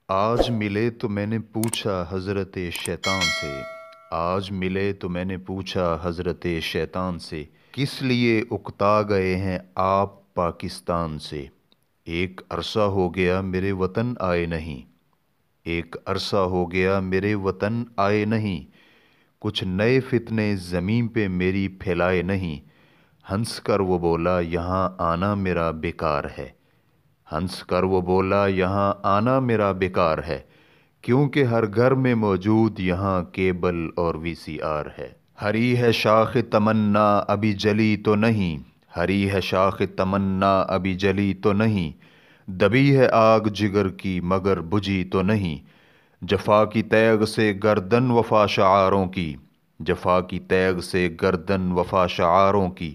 آج ملے تو میں نے پوچھا حضرت شیطان سے، آج ملے تو میں نے پوچھا حضرت شیطان سے، کس لیے اکتا گئے ہیں آپ پاکستان سے؟ ایک عرصہ ہو گیا میرے وطن آئے نہیں، ایک عرصہ ہو گیا میرے وطن آئے نہیں، کچھ نئے فتنے زمین پہ میری پھیلائے نہیں۔ ہنس کر وہ بولا یہاں آنا میرا بیکار ہے، ہنس کر وہ بولا یہاں آنا میرا بیکار ہے، کیونکہ ہر گھر میں موجود یہاں کیبل اور وی سی آر ہے۔ ہری ہے شاخ تمنا ابھی جلی تو نہیں، ہری ہے شاخ تمنا ابھی جلی تو نہیں، دبی ہے آگ جگر کی مگر بجھی تو نہیں۔ جفا کی تیغ سے گردن وفا شعاروں کی، جفا کی تیغ سے گردن وفا شعاروں کی،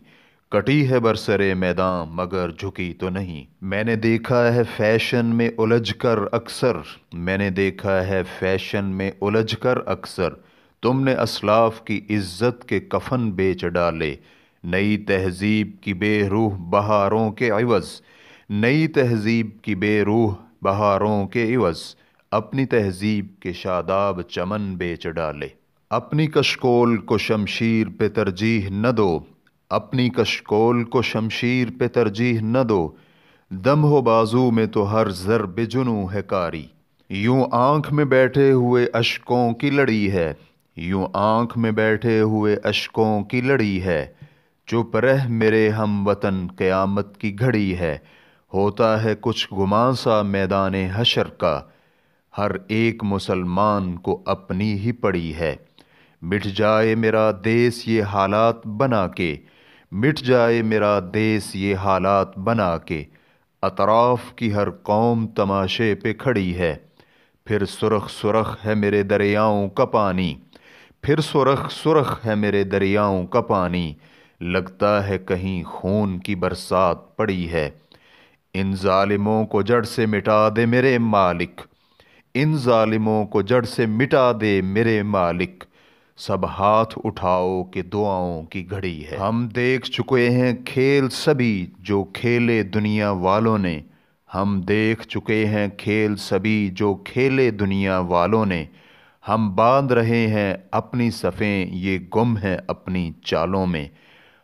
کٹی ہے برسرے میداں مگر جھکی تو نہیں۔ میں نے دیکھا ہے فیشن میں الجھ کر اکثر، میں نے دیکھا ہے فیشن میں الجھ کر اکثر، تم نے اسلاف کی عزت کے کفن بیچ ڈالے، نئی تہذیب کی بے روح بہاروں کے عوض، نئی تہذیب کی بے روح بہاروں کے عوض، اپنی تہذیب کے شاداب چمن بیچ ڈالے۔ اپنی کشکول کو شمشیر پہ ترجیح نہ دو، اپنی کشکول کو شمشیر پہ ترجیح نہ دو، دم ہو بازو میں تو ہر ضرب جنوں ہے کاری۔ یوں آنکھ میں بیٹھے ہوئے اشکوں کی لڑی ہے، یوں آنکھ میں بیٹھے ہوئے اشکوں کی لڑی ہے، چپ رہ میرے ہم وطن قیامت کی گھڑی ہے۔ ہوتا ہے کچھ گماں سا میدان حشر کا، ہر ایک مسلمان کو اپنی ہی پڑی ہے۔ مٹ جائے میرا دیس یہ حالات بنا کے، مٹ جائے میرا دیس یہ حالات بنا کے، اطراف کی ہر قوم تماشے پہ کھڑی ہے۔ پھر سرخ سرخ ہے میرے دریاؤں کا پانی، پھر سرخ سرخ ہے میرے دریاؤں کا پانی، لگتا ہے کہیں خون کی برسات پڑی ہے۔ ان ظالموں کو جڑ سے مٹا دے میرے مالک، ان ظالموں کو جڑ سے مٹا دے میرے مالک، سب ہاتھ اٹھاؤ کہ دعاؤں کی گھڑی ہے۔ ہم دیکھ چکے ہیں کھیل سبھی جو کھیلے دنیا والوں نے، ہم دیکھ چکے ہیں کھیل سبھی جو کھیلے دنیا والوں نے، ہم باندھ رہے ہیں اپنی صفیں یہ گم ہیں اپنی چالوں میں،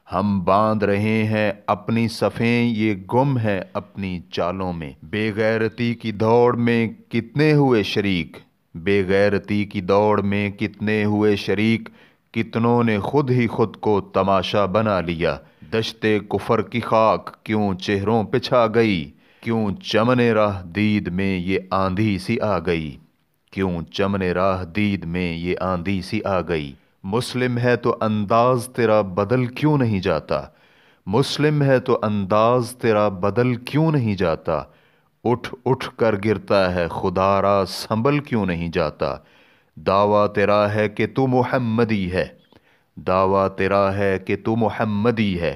ہم باندھ رہے ہیں اپنی صفیں یہ گم ہیں اپنی چالوں میں۔ بے غیرتی کی دوڑ میں کتنے ہوئے شریک، بے غیرتی کی دوڑ میں کتنے ہوئے شریک، کتنوں نے خود ہی خود کو تماشا بنا لیا۔ دشت کفر کی خاک کیوں چہروں پہ چھا گئی، کیوں چمن راہ دید میں یہ آندھی سی آ گئی، کیوں چمن راہ دید میں یہ آندھی سی آ گئی۔ مسلم ہے تو انداز تیرا بدل کیوں نہیں جاتا، مسلم ہے تو انداز تیرا بدل کیوں نہیں جاتا، اٹھ اٹھ کر گرتا ہے خدا را سنبھل کیوں نہیں جاتا۔ دعویٰ تیرا ہے کہ تو محمدی ہے، دعویٰ تیرا ہے کہ تو محمدی ہے،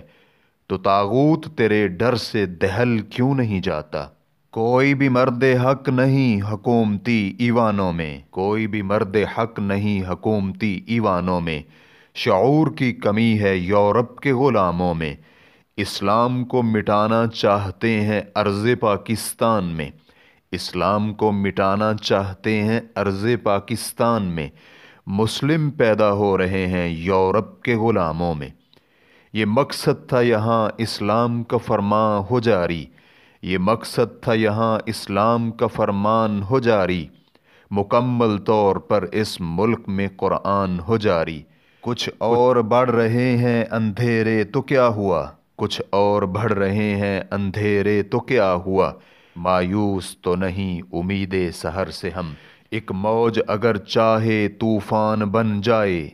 تو طاغوت تیرے ڈر سے دہل کیوں نہیں جاتا۔ کوئی بھی مرد حق نہیں حکومتی ایوانوں میں، کوئی بھی مرد حق نہیں حکومتی ایوانوں میں، شعور کی کمی ہے یورپ کے غلاموں میں، اسلام کو مٹانا چاہتے ہیں ارض پاکستان میں، اسلام کو مٹانا چاہتے ہیں ارض پاکستان میں، مسلم پیدا ہو رہے ہیں یورپ کے غلاموں میں۔ یہ مقصد تھا یہاں اسلام کا فرمان ہو جاری، یہ مقصد تھا یہاں اسلام کا فرمان ہو جاری، مکمل طور پر اس ملک میں قرآن ہو جاری۔ کچھ اور بڑھ رہے ہیں اندھیرے تو کیا ہوا، کچھ اور بڑھ رہے ہیں اندھیرے تو کیا ہوا، مایوس تو نہیں امید سحر سے ہم۔ ایک موج اگر چاہے طوفان بن جائے،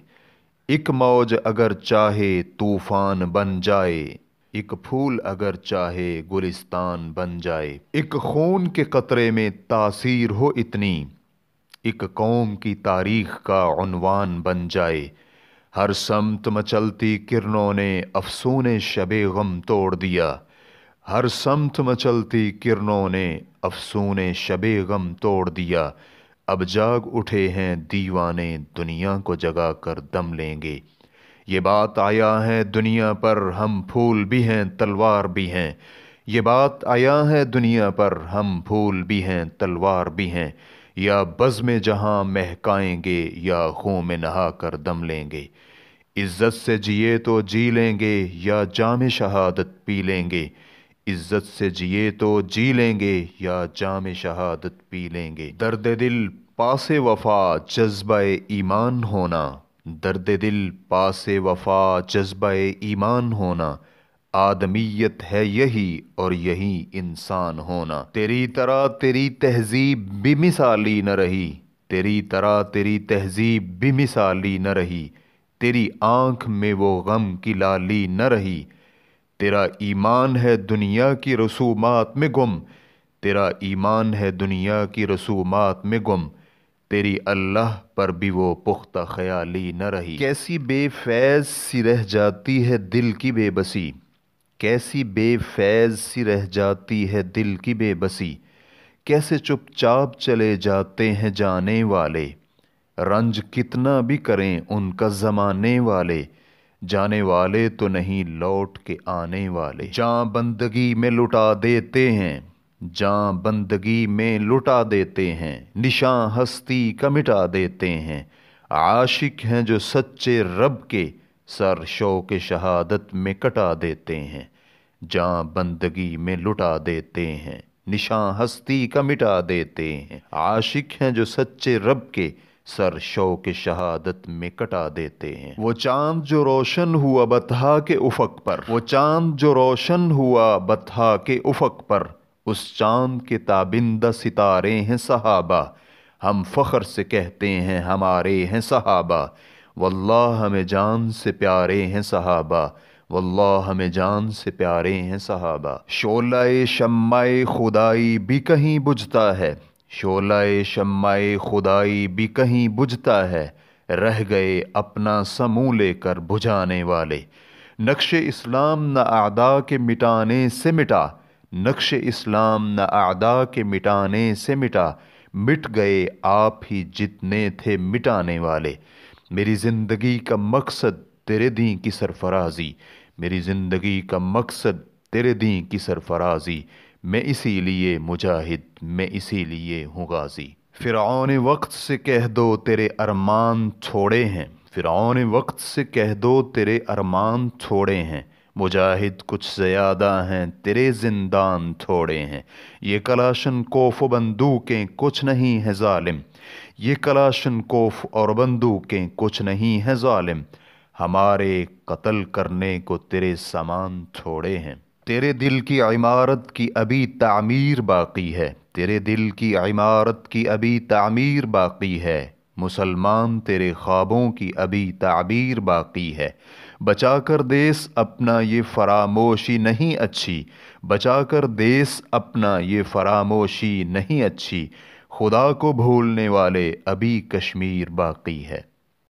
ایک موج اگر چاہے طوفان بن جائے، ایک پھول اگر چاہے گلستان بن جائے، ایک خون کے قطرے میں تاثیر ہو اتنی، ایک قوم کی تاریخ کا عنوان بن جائے۔ ہر سمت مچلتی کرنوں نے افسون شب غم توڑ دیا، ہر سمت مچلتی کرنوں نے افسون شب غم توڑ دیا، اب جاگ اٹھے ہیں دیوانے دنیا کو جگا کر دم لیں گے۔ یہ بات آیا ہے دنیا پر ہم پھول بھی ہیں تلوار بھی ہیں، یہ بات آیا ہے دنیا پر ہم پھول بھی ہیں تلوار بھی ہیں، یا بزم جہاں مہکائیں گے یا خون میں نہا کر دم لیں گے۔ عزت سے جیے تو جی لیں گے یا جام شہادت پی لیں گے۔ عزت سے جیے تو جی لیں گے یا جام شہادت پی لیں گے۔ درد دل پاس وفا جذبہ ایمان ہونا، درد دل پاس وفا جذبہ ایمان ہونا، آدمیت ہے یہی اور یہی انسان ہونا۔ تیری طرح تیری تہذیب بھی مثالی نہ رہی، تیری طرح تیری تہذیب بھی مثالی نہ رہی، تیری آنکھ میں وہ غم کی لالی نہ رہی۔ تیرا ایمان ہے دنیا کی رسومات میں گم، تیرا ایمان ہے دنیا کی رسومات میں گم، تیری اللہ پر بھی وہ پختہ خیالی نہ رہی۔ کیسی بے فیض سی رہ جاتی ہے دل کی بے بسی، کیسی بے فیض سی رہ جاتی ہے دل کی بے بسی، کیسے چپ چاپ چلے جاتے ہیں جانے والے، رنج کتنا بھی کریں ان کا زمانے والے، جانے والے تو نہیں لوٹ کے آنے والے۔ جاں بندگی میں لٹا دیتے ہیں، جاں بندگی میں لٹا دیتے ہیں، نشاں ہستی کا مٹا دیتے ہیں، عاشق ہیں جو سچے رب کے سر شوق شہادت میں کٹا دیتے ہیں۔ جاں بندگی میں لٹا دیتے ہیں، نشاں ہستی کا مٹا دیتے ہیں، عاشق ہیں جو سچے رب کے سر شوق شہادت میں کٹا دیتے ہیں۔ وہ چاند جو روشن ہوا بطحا کے افق پر، وہ چاند جو روشن ہوا بطحا کے افق پر، اس چاند کے تابندہ ستارے ہیں صحابہ، ہم فخر سے کہتے ہیں ہمارے ہیں صحابہ، واللہ ہمیں جان سے پیارے ہیں صحابہ، واللہ ہمیں جان سے پیارے ہیں صحابہ۔ شعلہ شمع خدائی بھی کہیں بجھتا ہے، شعلہ شمع خدائی بھی کہیں بجھتا ہے، رہ گئے اپنا سمو لے کر بجھانے والے۔ نقش اسلام نہ اعداء کے مٹانے سے مٹا، نقش اسلام نہ اعداء کے مٹانے سے مٹا، مٹ گئے آپ ہی جتنے تھے مٹانے والے۔ میری زندگی کا مقصد تیرے دین کی سرفرازی، میری زندگی کا مقصد تیرے دین کی سرفرازی، میں اسی لیے مجاہد، میں اسی لیے ہوں غازی۔ فرعون وقت سے کہہ دو تیرے ارمان تھوڑے ہیں، فرعون وقت سے کہہ دو تیرے ارمان تھوڑے ہیں، مجاہد کچھ زیادہ ہیں تیرے زندان تھوڑے ہیں۔ یہ کلاشن کوف و بندوقیں کچھ نہیں ہے ظالم، یہ کلاشن کوف اور بندوقیں کچھ نہیں ہے ظالم، ہمارے قتل کرنے کو تیرے سامان تھوڑے ہیں۔ تیرے دل کی عمارت کی ابھی تعمیر باقی ہے، تیرے دل کی عمارت کی ابھی تعمیر باقی ہے، مسلمان تیرے خوابوں کی ابھی تعبیر باقی ہے۔ بچا کر دیس اپنا یہ فراموشی نہیں اچھی، بچا کر دیس اپنا یہ فراموشی نہیں اچھی، خدا کو بھولنے والے ابھی کشمیر باقی ہے۔